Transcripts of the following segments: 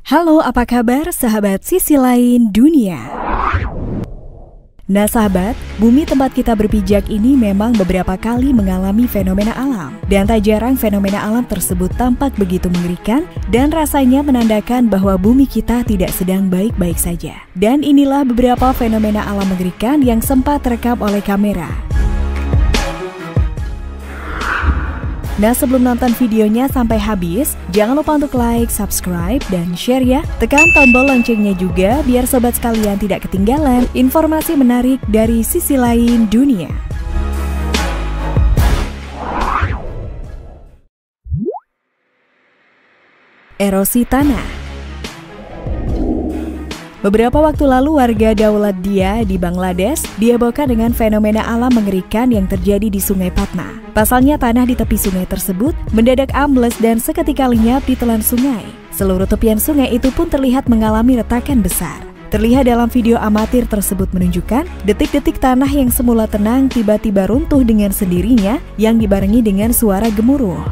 Halo, apa kabar sahabat sisi lain dunia? Nah sahabat, bumi tempat kita berpijak ini memang beberapa kali mengalami fenomena alam. Dan tak jarang fenomena alam tersebut tampak begitu mengerikan dan rasanya menandakan bahwa bumi kita tidak sedang baik-baik saja. Dan inilah beberapa fenomena alam mengerikan yang sempat terekam oleh kamera. Nah sebelum nonton videonya sampai habis, jangan lupa untuk like, subscribe, dan share ya. Tekan tombol loncengnya juga biar sobat sekalian tidak ketinggalan informasi menarik dari sisi lain dunia. Erosi tanah. Beberapa waktu lalu warga Daulat Dia di Bangladesh dihebohkan dengan fenomena alam mengerikan yang terjadi di Sungai Patna. Pasalnya tanah di tepi sungai tersebut mendadak ambles dan seketika lenyap di telan sungai. Seluruh tepian sungai itu pun terlihat mengalami retakan besar. Terlihat dalam video amatir tersebut menunjukkan detik-detik tanah yang semula tenang tiba-tiba runtuh dengan sendirinya yang dibarengi dengan suara gemuruh.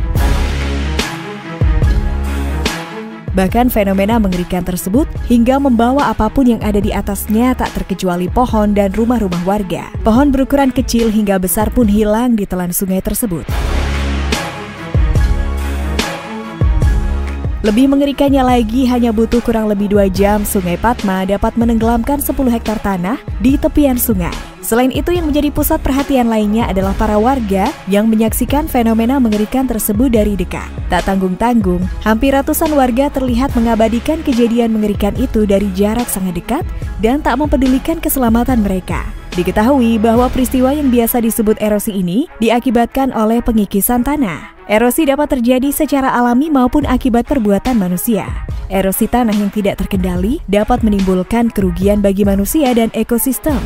Bahkan fenomena mengerikan tersebut hingga membawa apapun yang ada di atasnya tak terkecuali pohon dan rumah-rumah warga. Pohon berukuran kecil hingga besar pun hilang di telan sungai tersebut. Lebih mengerikannya lagi, hanya butuh kurang lebih 2 jam Sungai Patma dapat menenggelamkan 10 hektar tanah di tepian sungai. Selain itu, yang menjadi pusat perhatian lainnya adalah para warga yang menyaksikan fenomena mengerikan tersebut dari dekat. Tak tanggung-tanggung, hampir ratusan warga terlihat mengabadikan kejadian mengerikan itu dari jarak sangat dekat dan tak mempedulikan keselamatan mereka. Diketahui bahwa peristiwa yang biasa disebut erosi ini diakibatkan oleh pengikisan tanah. Erosi dapat terjadi secara alami maupun akibat perbuatan manusia. Erosi tanah yang tidak terkendali dapat menimbulkan kerugian bagi manusia dan ekosistem.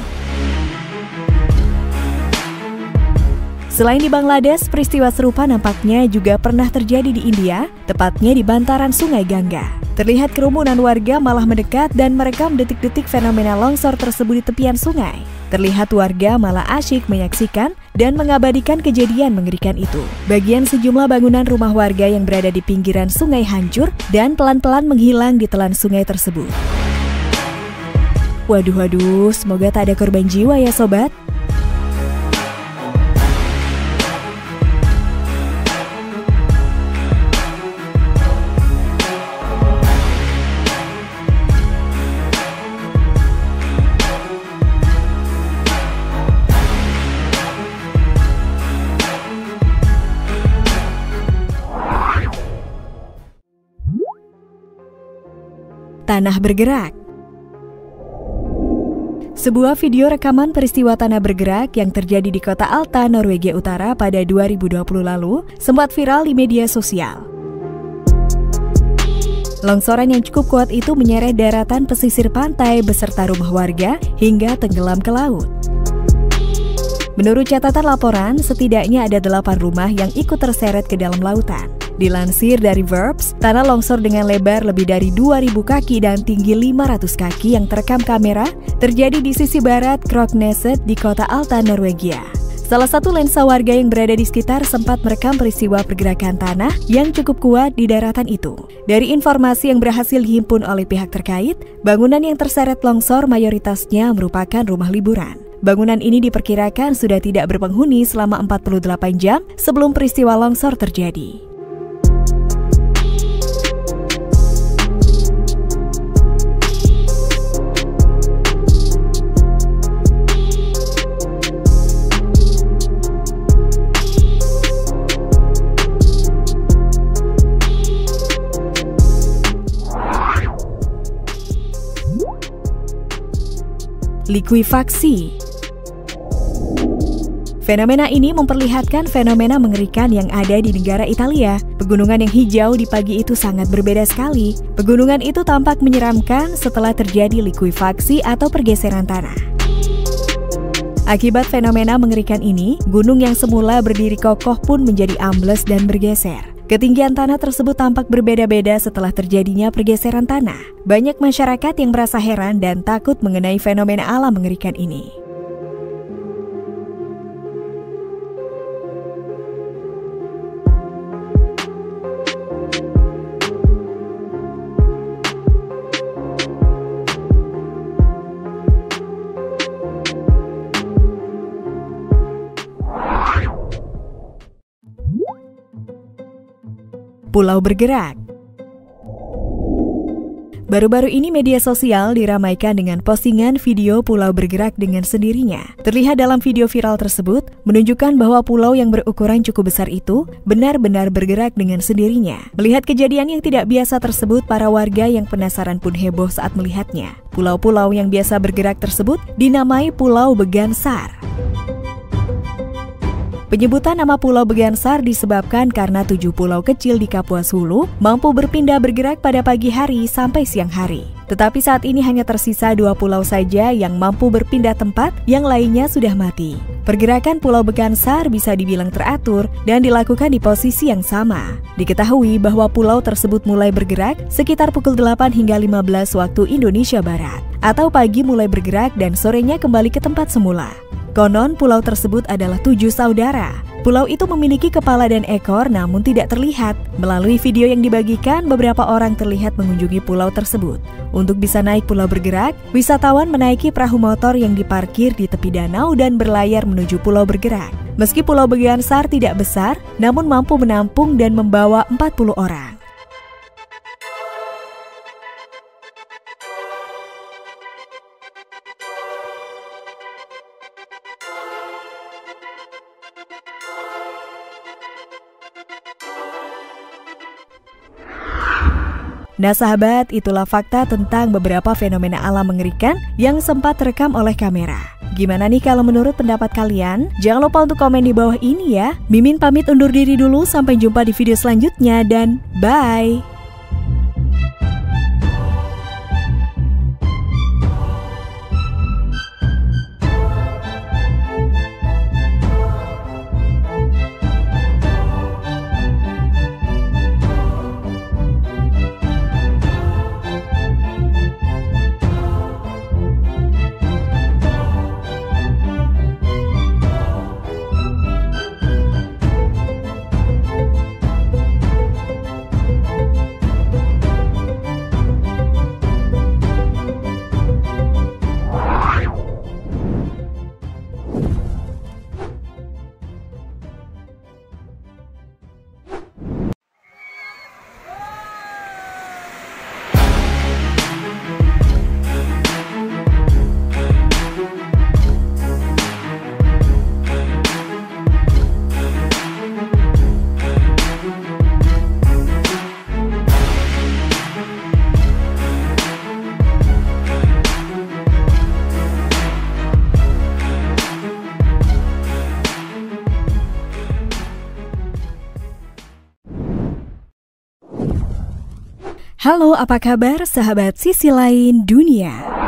Selain di Bangladesh, peristiwa serupa nampaknya juga pernah terjadi di India, tepatnya di bantaran Sungai Gangga. Terlihat kerumunan warga malah mendekat dan merekam detik-detik fenomena longsor tersebut di tepian sungai. Terlihat warga malah asyik menyaksikan dan mengabadikan kejadian mengerikan itu. Bagian sejumlah bangunan rumah warga yang berada di pinggiran sungai hancur dan pelan-pelan menghilang di telan sungai tersebut. Waduh, semoga tak ada korban jiwa ya sobat. Tanah bergerak. Sebuah video rekaman peristiwa tanah bergerak yang terjadi di kota Alta, Norwegia Utara pada 2020 lalu sempat viral di media sosial. Longsoran yang cukup kuat itu menyeret daratan pesisir pantai beserta rumah warga hingga tenggelam ke laut. Menurut catatan laporan, setidaknya ada 8 rumah yang ikut terseret ke dalam lautan. Dilansir dari Verbs, tanah longsor dengan lebar lebih dari 2.000 kaki dan tinggi 500 kaki yang terekam kamera terjadi di sisi barat Kroksneset di kota Alta, Norwegia. Salah satu lensa warga yang berada di sekitar sempat merekam peristiwa pergerakan tanah yang cukup kuat di daratan itu. Dari informasi yang berhasil dihimpun oleh pihak terkait, bangunan yang terseret longsor mayoritasnya merupakan rumah liburan. Bangunan ini diperkirakan sudah tidak berpenghuni selama 48 jam sebelum peristiwa longsor terjadi. Likuifaksi. Fenomena ini memperlihatkan fenomena mengerikan yang ada di negara Italia. Pegunungan yang hijau di pagi itu sangat berbeda sekali. Pegunungan itu tampak menyeramkan setelah terjadi likuifaksi atau pergeseran tanah. Akibat fenomena mengerikan ini, gunung yang semula berdiri kokoh pun menjadi ambles dan bergeser. Ketinggian tanah tersebut tampak berbeda-beda setelah terjadinya pergeseran tanah. Banyak masyarakat yang merasa heran dan takut mengenai fenomena alam mengerikan ini. pulau bergerak. Baru-baru ini media sosial diramaikan dengan postingan video pulau bergerak dengan sendirinya. Terlihat dalam video viral tersebut, menunjukkan bahwa pulau yang berukuran cukup besar itu benar-benar bergerak dengan sendirinya. Melihat kejadian yang tidak biasa tersebut, para warga yang penasaran pun heboh saat melihatnya. Pulau-pulau yang biasa bergerak tersebut dinamai Pulau Begansar. Penyebutan nama Pulau Begansar disebabkan karena 7 pulau kecil di Kapuas Hulu mampu berpindah bergerak pada pagi hari sampai siang hari. Tetapi saat ini hanya tersisa 2 pulau saja yang mampu berpindah tempat, yang lainnya sudah mati. Pergerakan Pulau Begansar bisa dibilang teratur dan dilakukan di posisi yang sama. Diketahui bahwa pulau tersebut mulai bergerak sekitar pukul 8 hingga 15 waktu Indonesia Barat, atau pagi mulai bergerak dan sorenya kembali ke tempat semula. Konon pulau tersebut adalah 7 saudara. Pulau itu memiliki kepala dan ekor namun tidak terlihat. Melalui video yang dibagikan, beberapa orang terlihat mengunjungi pulau tersebut. Untuk bisa naik pulau bergerak, wisatawan menaiki perahu motor yang diparkir di tepi danau dan berlayar menuju pulau bergerak. Meski Pulau Begansar tidak besar, namun mampu menampung dan membawa 40 orang. Nah sahabat, itulah fakta tentang beberapa fenomena alam mengerikan yang sempat terekam oleh kamera. Gimana nih kalau menurut pendapat kalian? Jangan lupa untuk komen di bawah ini ya. Mimin pamit undur diri dulu, sampai jumpa di video selanjutnya dan bye! Halo, apa kabar sahabat sisi lain dunia?